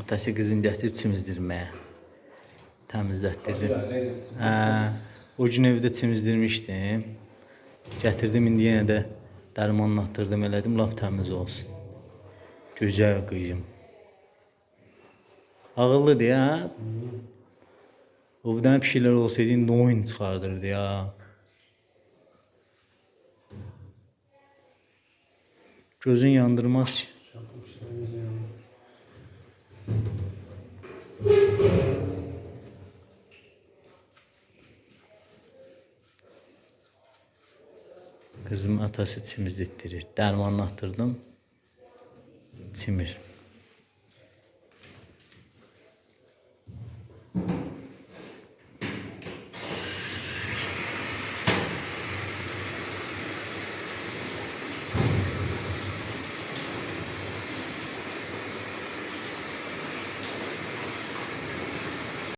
Atası qızın gətirib çimizdirməyə. Təmizlətdirdim. O gün evdə çimizdirmişdim. Gətirdim, indi yenə də dərmanla atdırdım, elədim, lap təmiz olsun. Gözəl qızım. Ağıllıdır ya. O bir dənə pişiklər olsaydı, indi oyun çıxardırdı ya. Gözün yandırmaz ki. Kızım atası çimizlettirir. Dərmanını atdırdım. Çimir.